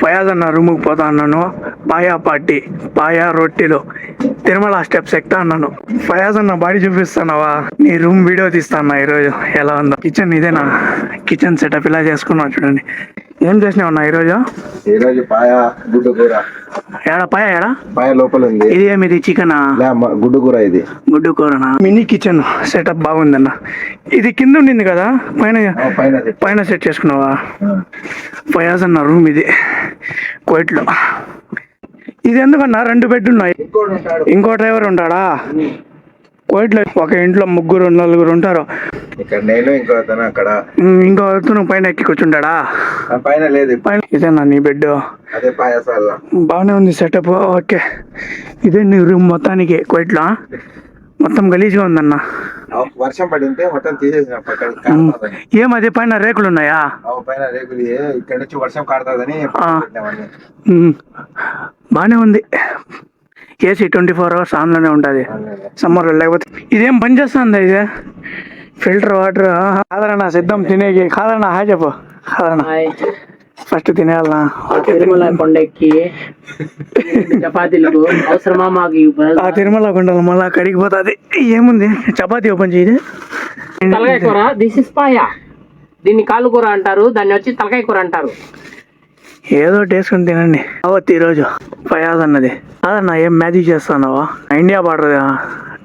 ఫయాజ్ అన్న రూమ్కి పోతా అన్నాను. పాయా పార్టీ, పాయా రొట్టెలు, తిరుమల స్టెప్స్ ఎక్కుతా అన్నాను. ఫయాజ్ అన్న బాడీ చూపిస్తున్నావా? నీ రూమ్ వీడియో తీస్తాను ఈరోజు. ఎలా ఉందో కిచెన్, ఇదేనా కిచెన్ సెటప్? ఇలా చేసుకున్నావు చూడండి. ఏం చేసినావు అన్న ఈరోజు? ఈరోజు పాయ గుడ్డు కూర. ఏడా పాయ? ఏడా పాయ లోపల ఉంది. ఇది ఏమిది? చికెనా? గుడ్డు కూర. ఇది గుడ్డు కూరనా? మినీ కిచెన్ సెటప్ బాగుందన్న. ఇది కింద ఉండింది కదా, పైన సెట్ చేసుకున్నావా? ఫయాజ్ అన్న రూమ్ ఇది కోయిట్లో. ఇది ఎందుకన్నా 2 బెడ్లు ఉన్నాయి? ఇంకో డ్రైవర్ ఉంటాడా? కోయిట్లో ఒక ఇంట్లో 3, 4 ఉంటారు. ఇక్కడ నేను ఇంకో అతను, అక్కడ ఇంకో అతను పైన ఎక్కి కూర్చుంటాడా? పైన లేదు. పైన ఇదేనా నీ బెడ్? అదే పాయసాల. బాగానే ఉంది సెటప్. ఓకే, ఇదే నీ రూమ్ మొత్తానికి కోయిట్లో. మొత్తం గలీజ్గా ఉందన్న. వర్షం పడింటే మొత్తం తీసేసిన. ఏమది పైన రేకులు ఉన్నాయా? పైన రేకులు. ఇక్కడ నుంచి వర్షం కాడుతుందని బానే ఉంది. ఏసీ 24 hours ఆన్లోనే ఉంటుంది సమ్మర్లో. లేకపోతే ఇదేం పని చేస్తుంది? ఇదే ఫిల్టర్ వాటర్. కాదన్నా సిద్ధం తినేకి. కాదన్నా హాయ్ చెప్పు. కాదన్నా ఫస్ట్ తినేయాలన్నా. తిరుమల కొండెక్కి చపాతీలకు అవసరమా మాకు? ఆ తిరుమల కొండలు మళ్ళా కరిగిపోతుంది. ఏముంది చపాతీ ఓపెన్ చేయదు. తలకాయ కూర. దిస్ ఇస్ పాయ. దీన్ని కాలు కూర అంటారు, దాన్ని వచ్చి తలకాయ కూర అంటారు. ఏదో టేసుకుని తినండి. అవత్ ఈరోజు ఫయాజ్ అన్నది. అదన్నా ఏం మ్యాజిక్ చేస్తున్నావా? ఇండియా బార్డర్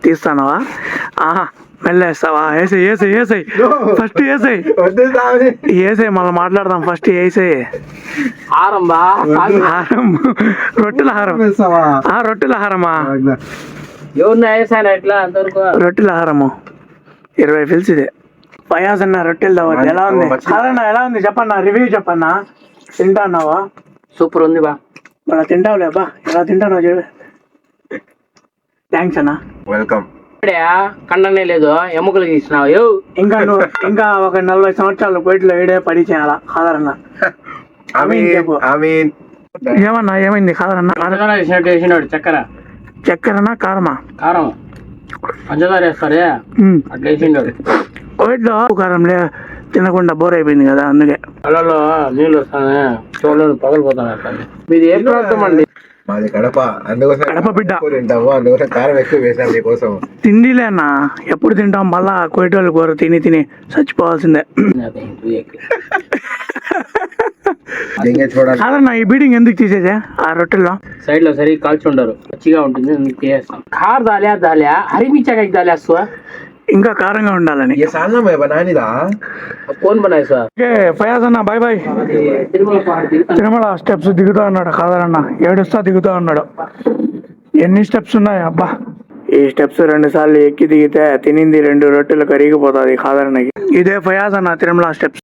తీస్తానవా? ఆహా, మెల్లేస్తావా? ఏసై ఫస్ట్ ఏసై మళ్ళీ మాట్లాడదాం. ఫస్ట్ ఏసై హారం. రొట్టెల హారం. రొట్టెల హారమా? ఎవరిని వేసాను ఇట్లా అంతవరకు? రొట్టెల హారము 20 ఫిల్స్ ఇది. ఫయాజ్ అన్న రొట్టెలు దావత్ ఎలా ఉంది? కాదన్నా ఎలా ఉంది చెప్పన్నా, రివ్యూ చెప్పన్నా. తింటా అన్నావా? సూపర్ ఉంది బా. మళ్ళీ తింటావులే బా. ఎలా తింటానో చూడు. థ్యాంక్స్ అన్న. వెల్కమ్. కండనే లేదు, ఎముకలు తీసినావు. ఇంకా ఒక 40 సంవత్సరాలు కోయిట్లో ఏడే పడి చేయాలా? కాదరన్న ఏమన్నా ఏమైంది? కాదరన్న చక్కెరనా కారమా? కారం పంచదార వేస్తారే అట్లా వేసిండాడు. కోయిట్లో కారం తినకుండా బోర్ అయిపోయింది కదా, అందుకే. కళ్ళలో నీళ్ళు వస్తానే, చోళ్ళను పగలిపోతాను. మీది ఏ ప్రాంతం అండి? మాది కడప. అందుకోసం కడప బిడ్డ తింటాము. అందుకోసం కారం ఎక్కువ వేసాను నీకోసం. తిండిలే అన్న, ఎప్పుడు తింటాం? మళ్ళా కోయిటోళ్ళు కూర తిని చచ్చిపోవాల్సిందే. కాదన్న ఈ బీడింగ్ ఎందుకు తీసేదే? ఆ రొట్టెల్లో సైడ్ లో సరిగ్గా కాల్చి ఉండరు, మంచిగా ఉంటుంది. తీసేస్తాం. కార్ దాల్యా హరిమిచ్చాక దాల్యా ఇంకా కారంగా ఉండాలని. ఫయాజ్ అన్న బాయ్ బాయ్. తిరుమల స్టెప్స్ దిగుతా అన్నాడు. కాదన్న ఏడుస్తా దిగుతా అన్నాడు. ఎన్ని స్టెప్స్ ఉన్నాయి అబ్బా? ఈ స్టెప్స్ 2 సార్లు ఎక్కి దిగితే తినింది 2 రొట్టెలు కరిగిపోతుంది కాదన్నకి. ఇదే ఫయాజ్ అన్న తిరుమల స్టెప్స్.